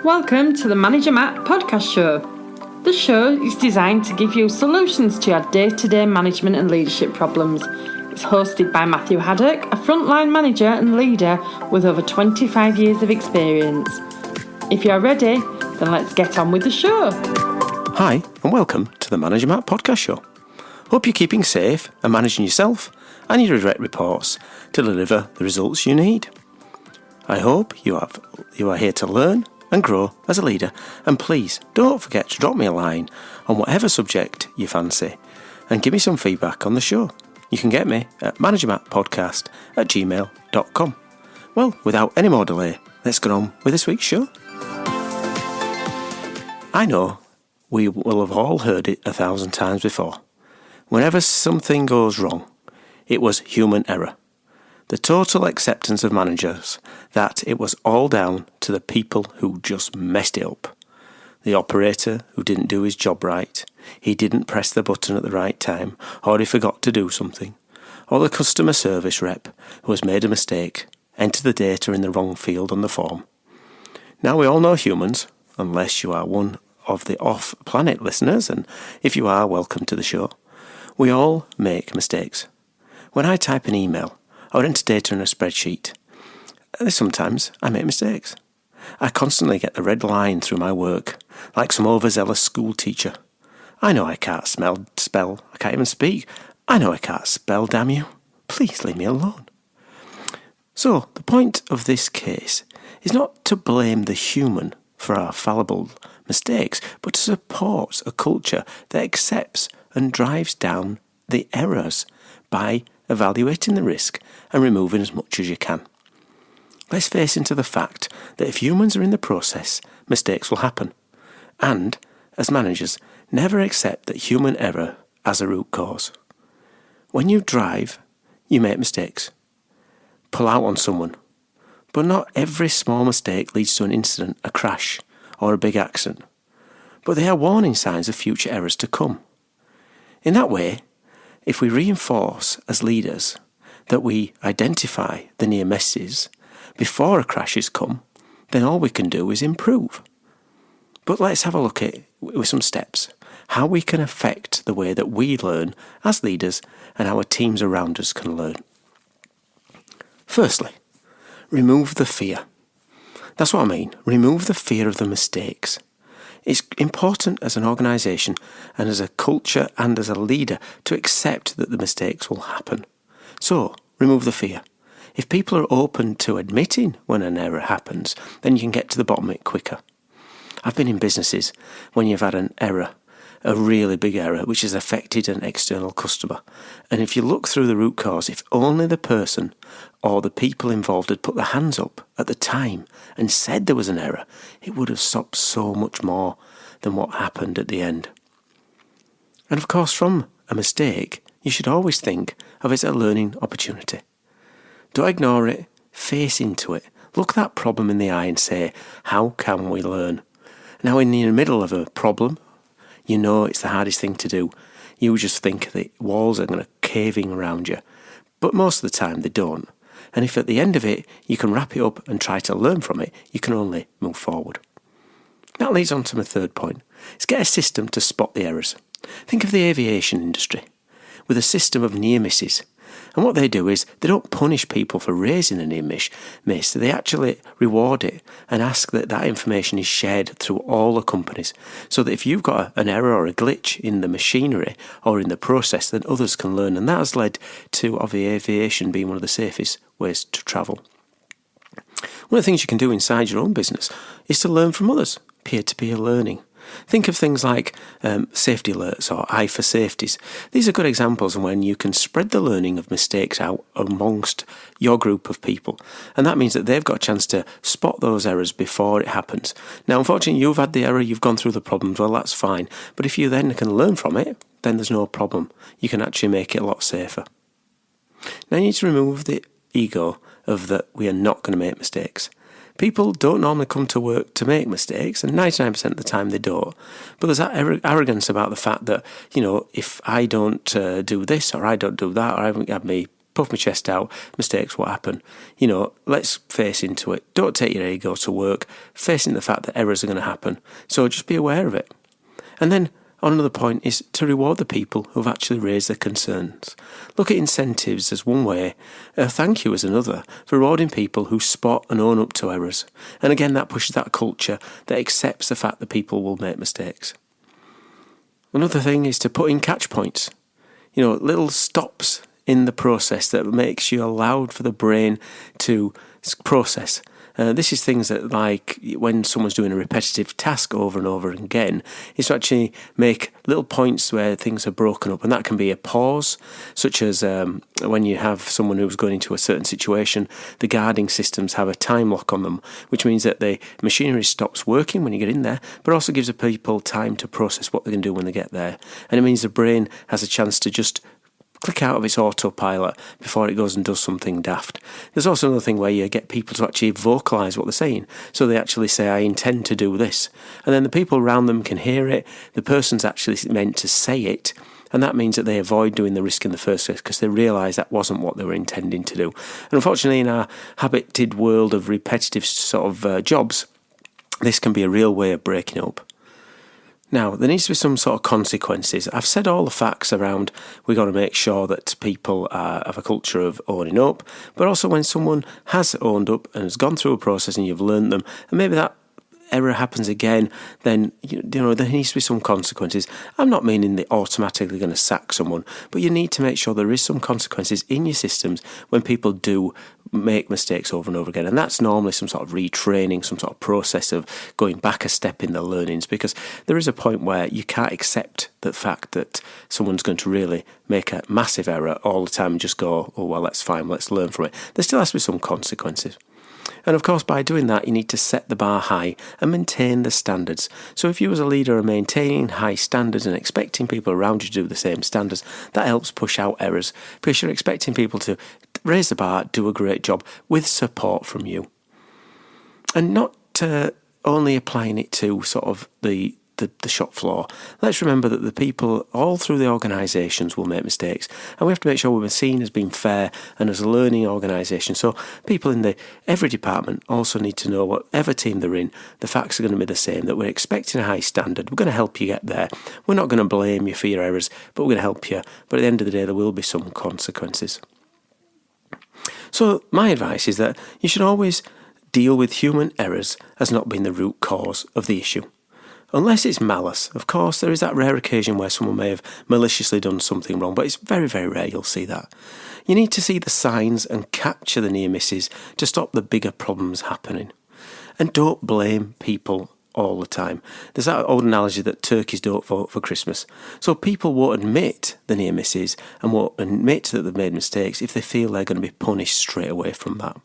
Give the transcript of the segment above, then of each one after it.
Welcome to the Manager Matt podcast show. The show is designed to give you solutions to your day-to-day management and leadership problems. It's hosted by Matthew Haddock, a frontline manager and leader with over 25 years of experience. If you're ready, then let's get on with the show. Hi, and welcome to the Manager Matt podcast show. Hope you're keeping safe and managing yourself and your direct reports to deliver the results you need. I hope you are here to learn and grow as a leader, and please don't forget to drop me a line on whatever subject you fancy and give me some feedback on the show. You can get me at managermattpodcast@gmail.com. Well, without any more delay, let's get on with this week's show. I know we will have all heard it 1,000 times before. Whenever something goes wrong, it was human error. The total acceptance of managers that it was all down to the people who just messed it up. The operator who didn't do his job right, he didn't press the button at the right time, or he forgot to do something, or the customer service rep who has made a mistake, entered the data in the wrong field on the form. Now we all know humans, unless you are one of the off-planet listeners, and if you are, welcome to the show. We all make mistakes. When I type an email, I would enter data in a spreadsheet. Sometimes I make mistakes. I constantly get the red line through my work, like some overzealous school teacher. I know I can't spell, I can't even speak. I know I can't spell, damn you. Please leave me alone. So, the point of this case is not to blame the human for our fallible mistakes, but to support a culture that accepts and drives down the errors by evaluating the risk and removing as much as you can. Let's face into the fact that if humans are in the process, mistakes will happen. And, as managers, never accept that human error as a root cause. When you drive, you make mistakes. Pull out on someone. But not every small mistake leads to an incident, a crash, or a big accident. But they are warning signs of future errors to come. In that way, if we reinforce as leaders that we identify the near misses before a crash has come, then all we can do is improve. But let's have a look at with some steps how we can affect the way that we learn as leaders and our teams around us can learn. Firstly, remove the fear. That's what I mean. Remove the fear of the mistakes. It's important as an organisation and as a culture and as a leader to accept that the mistakes will happen. So, remove the fear. If people are open to admitting when an error happens, then you can get to the bottom of it quicker. I've been in businesses when you've had an error, a really big error, which has affected an external customer. And if you look through the root cause, if only the person or the people involved had put their hands up at the time and said there was an error, it would have stopped so much more than what happened at the end. And of course, from a mistake, you should always think of it as a learning opportunity. Don't ignore it, face into it, look that problem in the eye and say, how can we learn? Now, in the middle of a problem, you know it's the hardest thing to do. You just think the walls are going to cave in around you. But most of the time they don't. And if at the end of it you can wrap it up and try to learn from it, you can only move forward. That leads on to my third point. Is get a system to spot the errors. Think of the aviation industry with a system of near misses. And what they do is they don't punish people for raising a near miss. They actually reward it and ask that that information is shared through all the companies so that if you've got an error or a glitch in the machinery or in the process, then others can learn. And that has led to the aviation being one of the safest ways to travel. One of the things you can do inside your own business is to learn from others, peer-to-peer learning. Think of things like safety alerts or I for safeties. These are good examples of when you can spread the learning of mistakes out amongst your group of people. And that means that they've got a chance to spot those errors before it happens. Now, unfortunately, you've had the error, you've gone through the problems, well, that's fine. But if you then can learn from it, then there's no problem. You can actually make it a lot safer. Now, you need to remove the ego of that we are not going to make mistakes. People don't normally come to work to make mistakes, and 99% of the time they don't. But there's that arrogance about the fact that, if I don't do this or I don't do that or I haven't had my puff my chest out, mistakes will happen. Let's face into it. Don't take your ego to work, facing the fact that errors are going to happen. So just be aware of it. And then on another point is to reward the people who've actually raised their concerns. Look at incentives as one way, thank you as another, for rewarding people who spot and own up to errors. And again, that pushes that culture that accepts the fact that people will make mistakes. Another thing is to put in catch points, little stops in the process that makes you allowed for the brain to process. This is things that, like when someone's doing a repetitive task over and over again, is to actually make little points where things are broken up. And that can be a pause, such as when you have someone who's going into a certain situation, the guarding systems have a time lock on them, which means that the machinery stops working when you get in there, but also gives the people time to process what they can do when they get there. And it means the brain has a chance to just click out of its autopilot before it goes and does something daft. There's also another thing where you get people to actually vocalise what they're saying. So they actually say, I intend to do this. And then the people around them can hear it. The person's actually meant to say it. And that means that they avoid doing the risk in the first place because they realise that wasn't what they were intending to do. And unfortunately, in our habited world of repetitive sort of jobs, this can be a real way of breaking up. Now, there needs to be some sort of consequences. I've said all the facts around we've got to make sure that people have a culture of owning up, but also when someone has owned up and has gone through a process and you've learned them, and maybe that error happens again, then there needs to be some consequences. I'm not meaning they're automatically going to sack someone, but you need to make sure there is some consequences in your systems when people do make mistakes over and over again. And that's normally some sort of retraining, some sort of process of going back a step in the learnings, because there is a point where you can't accept the fact that someone's going to really make a massive error all the time and just go, oh, well, that's fine, let's learn from it. There still has to be some consequences. And of course, by doing that, you need to set the bar high and maintain the standards. So if you as a leader are maintaining high standards and expecting people around you to do the same standards, that helps push out errors because you're expecting people to raise the bar, do a great job with support from you. And not only applying it to sort of the shop floor. Let's remember that the people all through the organisations will make mistakes, and we have to make sure we're seen as being fair and as a learning organisation. So people in every department also need to know whatever team they're in, the facts are going to be the same, that we're expecting a high standard. We're going to help you get there. We're not going to blame you for your errors, but we're going to help you. But at the end of the day, there will be some consequences. So my advice is that you should always deal with human errors as not being the root cause of the issue. Unless it's malice. Of course, there is that rare occasion where someone may have maliciously done something wrong, but it's very, very rare you'll see that. You need to see the signs and capture the near misses to stop the bigger problems happening. And don't blame people all the time. There's that old analogy that turkeys don't vote for Christmas. So people won't admit the near misses and won't admit that they've made mistakes if they feel they're going to be punished straight away from that.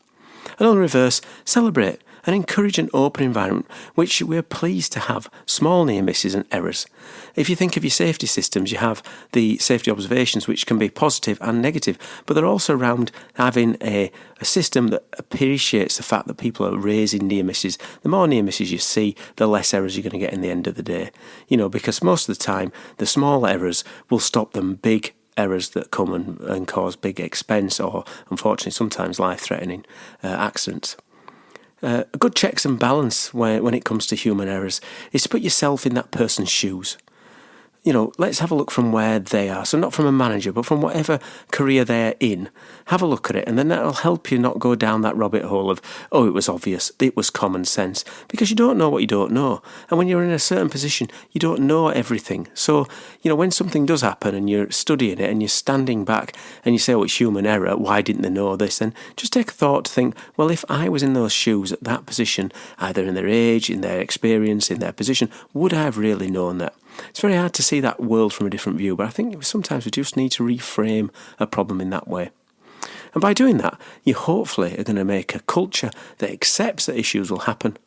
And on the reverse, celebrate and encourage an open environment which we are pleased to have small near misses and errors. If you think of your safety systems, you have the safety observations which can be positive and negative, but they're also around having a system that appreciates the fact that people are raising near misses. The more near misses you see, the less errors you're going to get in the end of the day. Because most of the time, the small errors will stop them big errors that come and cause big expense or, unfortunately, sometimes life-threatening accidents. A good checks and balance when it comes to human errors is to put yourself in that person's shoes. Let's have a look from where they are. So not from a manager, but from whatever career they're in. Have a look at it, and then that'll help you not go down that rabbit hole of, oh, it was obvious, it was common sense, because you don't know what you don't know. And when you're in a certain position, you don't know everything. So, when something does happen and you're studying it and you're standing back and you say, oh, it's human error, why didn't they know this? Then just take a thought to think, well, if I was in those shoes at that position, either in their age, in their experience, in their position, would I have really known that? It's very hard to see that world from a different view, but I think sometimes we just need to reframe a problem in that way. And by doing that, you hopefully are going to make a culture that accepts that issues will happen,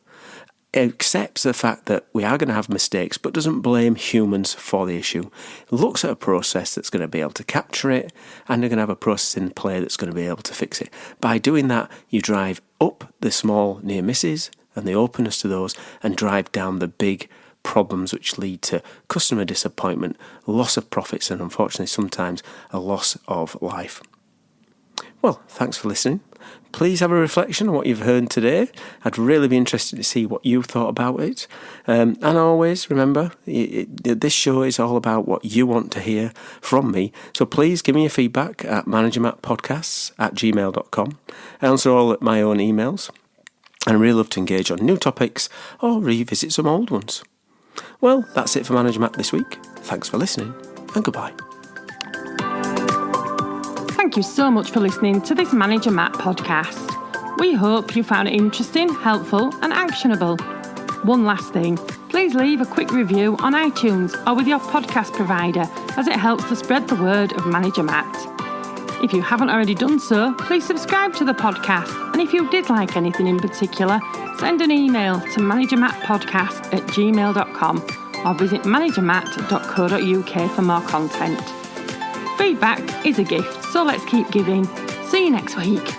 accepts the fact that we are going to have mistakes, but doesn't blame humans for the issue. Looks at a process that's going to be able to capture it, and they're going to have a process in play that's going to be able to fix it. By doing that, you drive up the small near misses and the openness to those, and drive down the big problems which lead to customer disappointment, loss of profits, and unfortunately sometimes a loss of life. Well, thanks for listening. Please have a reflection on what you've heard today. I'd really be interested to see what you thought about it. And always remember, this show is all about what you want to hear from me. So please give me your feedback at managermattpodcasts@gmail.com. I answer all at my own emails. And I really love to engage on new topics or revisit some old ones. Well, that's it for Manager Matt this week. Thanks for listening and goodbye. Thank you so much for listening to this Manager Matt podcast. We hope you found it interesting, helpful and actionable. One last thing, please leave a quick review on iTunes or with your podcast provider, as it helps to spread the word of Manager Matt. If you haven't already done so, please subscribe to the podcast, and if you did like anything in particular, send an email to managermattpodcast@gmail.com or visit managermatt.co.uk for more content. Feedback is a gift, so let's keep giving. See you next week.